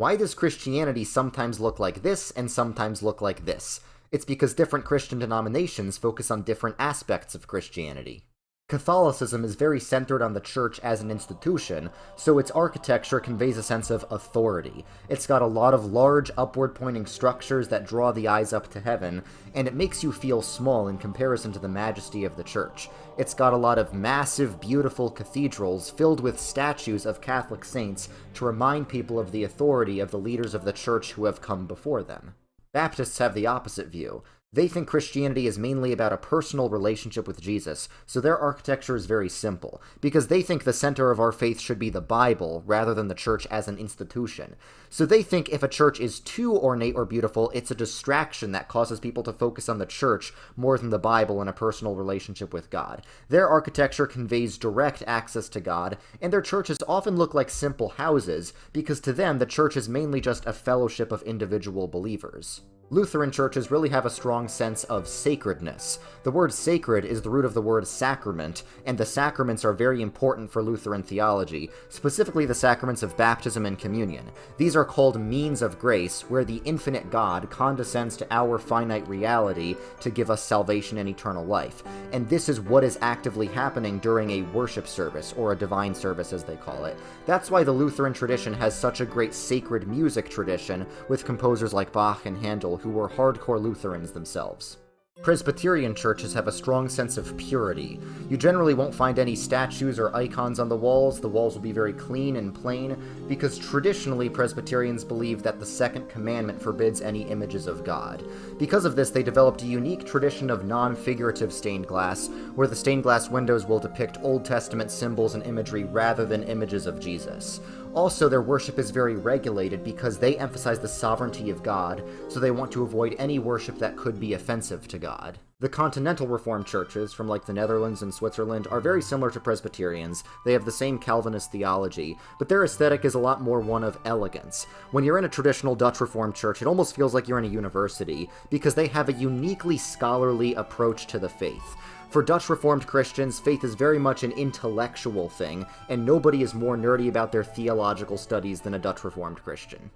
Why does Christianity sometimes look like this and sometimes look like this? It's because different Christian denominations focus on different aspects of Christianity. Catholicism is very centered on the church as an institution, so its architecture conveys a sense of authority. It's got a lot of large, upward-pointing structures that draw the eyes up to heaven, and it makes you feel small in comparison to the majesty of the church. It's got a lot of massive, beautiful cathedrals filled with statues of Catholic saints to remind people of the authority of the leaders of the church who have come before them. Baptists have the opposite view. They think Christianity is mainly about a personal relationship with Jesus, so their architecture is very simple, because they think the center of our faith should be the Bible, rather than the church as an institution. So they think if a church is too ornate or beautiful, it's a distraction that causes people to focus on the church more than the Bible and a personal relationship with God. Their architecture conveys direct access to God, and their churches often look like simple houses, because to them the church is mainly just a fellowship of individual believers. Lutheran churches really have a strong sense of sacredness. The word sacred is the root of the word sacrament, and the sacraments are very important for Lutheran theology, specifically the sacraments of baptism and communion. These are called means of grace, where the infinite God condescends to our finite reality to give us salvation and eternal life. And this is what is actively happening during a worship service, or a divine service as they call it. That's why the Lutheran tradition has such a great sacred music tradition, with composers like Bach and Handel, who were hardcore Lutherans themselves. Presbyterian churches have a strong sense of purity. You generally won't find any statues or icons on the walls will be very clean and plain, because traditionally Presbyterians believe that the second commandment forbids any images of God. Because of this, they developed a unique tradition of non-figurative stained glass, where the stained glass windows will depict Old Testament symbols and imagery rather than images of Jesus. Also, their worship is very regulated because they emphasize the sovereignty of God, so they want to avoid any worship that could be offensive to God. The continental Reformed churches, from like the Netherlands and Switzerland, are very similar to Presbyterians. They have the same Calvinist theology, but their aesthetic is a lot more one of elegance. When you're in a traditional Dutch Reformed church, it almost feels like you're in a university, because they have a uniquely scholarly approach to the faith. For Dutch Reformed Christians, faith is very much an intellectual thing, and nobody is more nerdy about their theological studies than a Dutch Reformed Christian.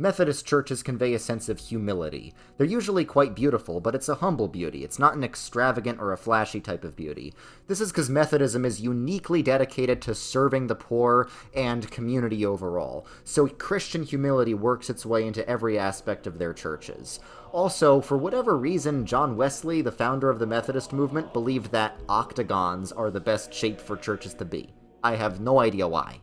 Methodist churches convey a sense of humility. They're usually quite beautiful, but it's a humble beauty. It's not an extravagant or a flashy type of beauty. This is because Methodism is uniquely dedicated to serving the poor and community overall, so Christian humility works its way into every aspect of their churches. Also, for whatever reason, John Wesley, the founder of the Methodist movement, believed that octagons are the best shape for churches to be. I have no idea why.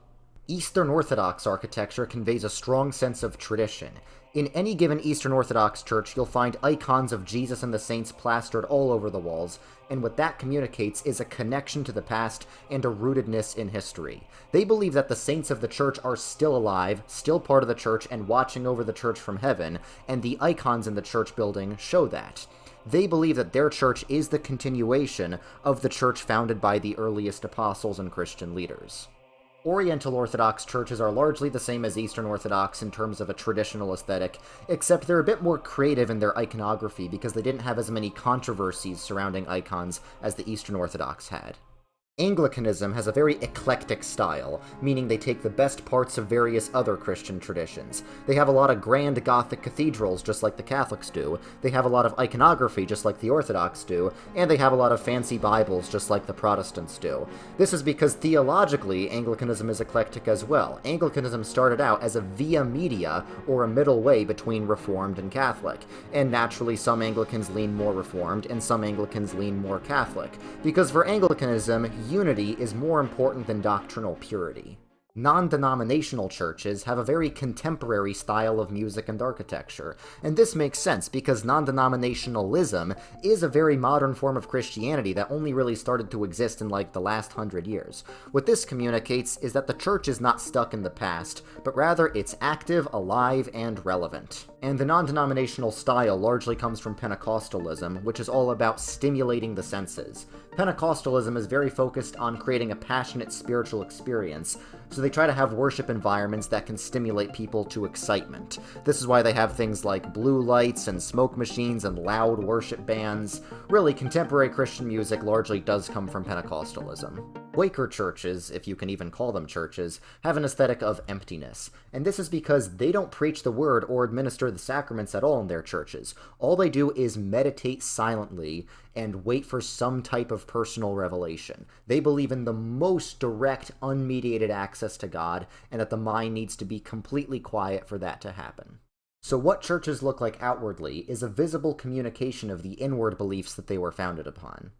Eastern Orthodox architecture conveys a strong sense of tradition. In any given Eastern Orthodox church, you'll find icons of Jesus and the saints plastered all over the walls, and what that communicates is a connection to the past and a rootedness in history. They believe that the saints of the church are still alive, still part of the church, and watching over the church from heaven, and the icons in the church building show that. They believe that their church is the continuation of the church founded by the earliest apostles and Christian leaders. Oriental Orthodox churches are largely the same as Eastern Orthodox in terms of a traditional aesthetic, except they're a bit more creative in their iconography because they didn't have as many controversies surrounding icons as the Eastern Orthodox had. Anglicanism has a very eclectic style, meaning they take the best parts of various other Christian traditions. They have a lot of grand Gothic cathedrals, just like the Catholics do, they have a lot of iconography, just like the Orthodox do, and they have a lot of fancy Bibles, just like the Protestants do. This is because theologically, Anglicanism is eclectic as well. Anglicanism started out as a via media, or a middle way between Reformed and Catholic, and naturally some Anglicans lean more Reformed, and some Anglicans lean more Catholic, because for Anglicanism, unity is more important than doctrinal purity. Non-denominational churches have a very contemporary style of music and architecture, and this makes sense because non-denominationalism is a very modern form of Christianity that only really started to exist in like the last 100 years. What this communicates is that the church is not stuck in the past, but rather it's active, alive, and relevant. And the non-denominational style largely comes from Pentecostalism, which is all about stimulating the senses. Pentecostalism is very focused on creating a passionate spiritual experience, so they try to have worship environments that can stimulate people to excitement. This is why they have things like blue lights and smoke machines and loud worship bands. Really, contemporary Christian music largely does come from Pentecostalism. Quaker churches, if you can even call them churches, have an aesthetic of emptiness, and this is because they don't preach the word or administer the sacraments at all in their churches. All they do is meditate silently and wait for some type of personal revelation. They believe in the most direct, unmediated access to God, and that the mind needs to be completely quiet for that to happen. So what churches look like outwardly is a visible communication of the inward beliefs that they were founded upon.